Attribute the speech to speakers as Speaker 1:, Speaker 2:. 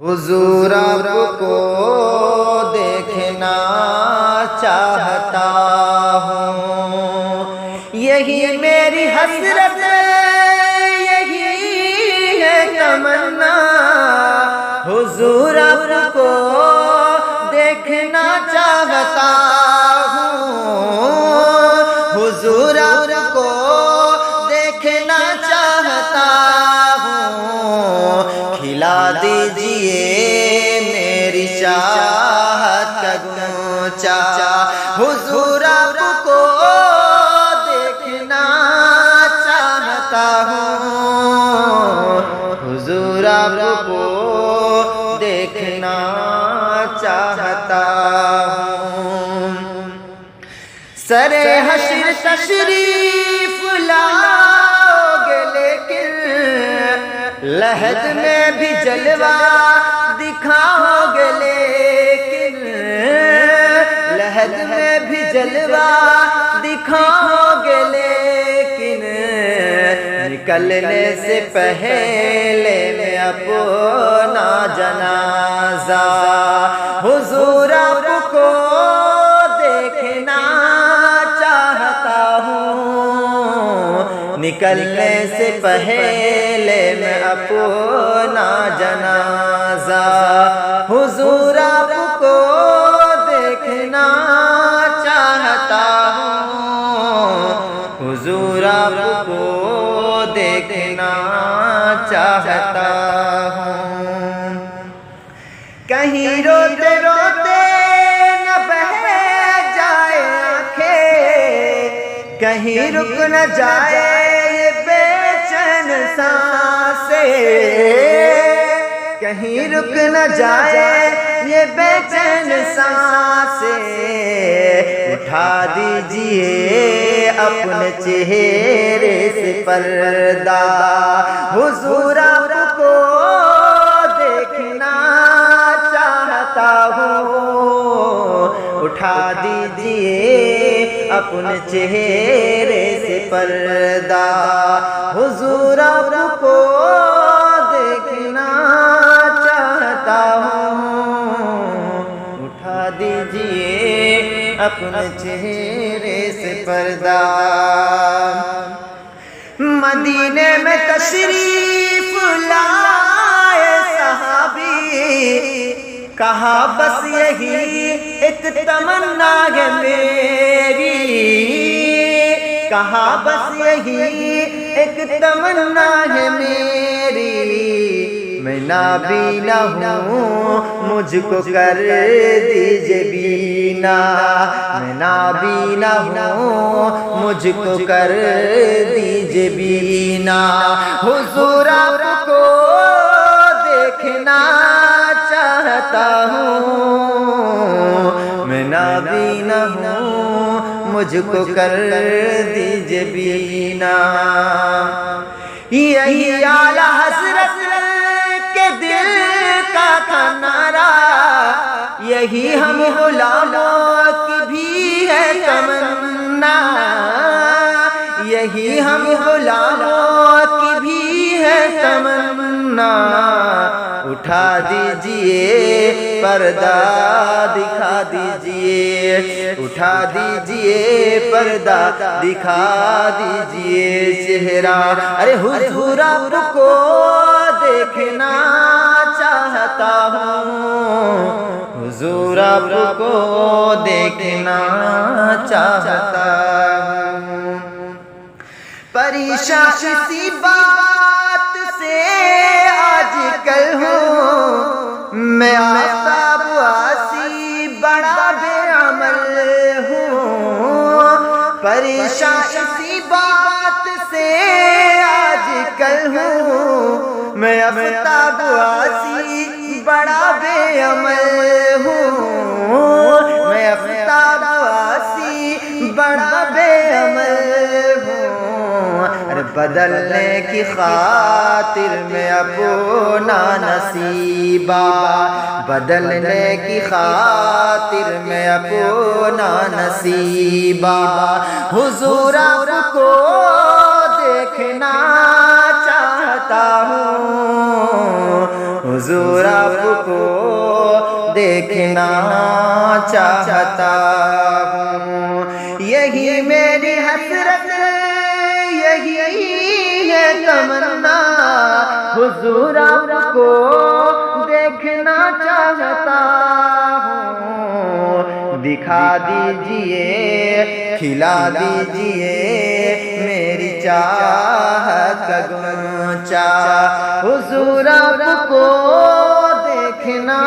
Speaker 1: حضور آپ کو دیکھنا چاہتا ہوں، یہی میری حسرت، یہی ہے تمنا، حضور آپ کو دیکھنا چاہتا ہوں، حضور آپ کو دیکھنا چاہتا ہوں، کھلا دیجئے میری چاہت کا گونچا، حضور آپ کو دیکھنا چاہتا ہوں، حضور آپ کو دیکھنا چاہتا ہوں، سر حشر تشریف لاؤگے لیکن لحد میں بھی جلوہ دکھاؤگے لیکن لحد میں بھی جلوہ دکھاؤگے لیکن نکلنے سے پہلے میں اپنا جنازہ حضور آپ کو دیکھنا چاہتا ہوں، نکلنے سے پہلے میں اپنا جنازہ حضور آپ کو دیکھنا چاہتا ہوں، حضور آپ کو دیکھنا چاہتا ہوں، کہیں روتے روتے نہ بہہ جائے آنکھیں، کہیں رک نہ جائے یہ بے چین سانسیں، کہیں رک نہ جائے یہ بے چین سانسیں، اٹھا دیجئے اپنے چہرے سے پردہ حضور آپ کو دیکھنا چاہتا ہوں، اٹھا دیجئے اپنے چہرے سے پردہ حضور آپ کو دیکھنا چاہتا ہوں، اٹھا دیجئے اپنے چہرے سے پردہ، مدینے میں تشریف لائے صحابی، کہا بس یہی ایک تمنا ہے میری، کہا بس یہی ایک تمنا ہے میری، میں نابینا ہوں مجھ کو کر دیجئے بینا، میں نابینا ہوں مجھ کو کر دیجئے بینا، حضور آپ کو دیکھنا چاہتا ہوں، میں نابینا ہوں مجھ کو کر دیجئے بینا، یہی اعلیٰ حضرت کے دل کا تھا نعرہ، یہی ہم غلاموں کی بھی ہے تمنا، یہی ہم غلاموں کی بھی ہے تمنا، اٹھا دیجئے پردہ دکھا دیجئے، اٹھا دیجئے پردہ دکھا دیجئے چہرہ، ارے حضور آپ کو دیکھنا چاہتا ہوں، حضور آپ کو دیکھنا چاہتا ہوں، پریشان اسی بات سے آج کل ہوں، میں آفتاب آسی بڑا بے عمل ہوں، پریشان اسی بات سے آج کل ہوں، میں آفتاب آسی بڑا بے عمل ہوں، میں آفتاب آسی بڑا بے عمل ہوں، بدلنے کی خاطر میں اپنا نصیبہ، بدلنے کی خاطر میں اپنا نصیبہ حضور آپ کو دیکھنا چاہتا ہوں، حضور آپ کو دیکھنا چاہتا ہوں، یہی میری حسرت، یہی ہے تمنا، حضور آپ کو دیکھنا چاہتا ہوں، دکھا دیجئے، کھلا دیجئے میری چاہت کا گنچا، حضور آپ کو دیکھنا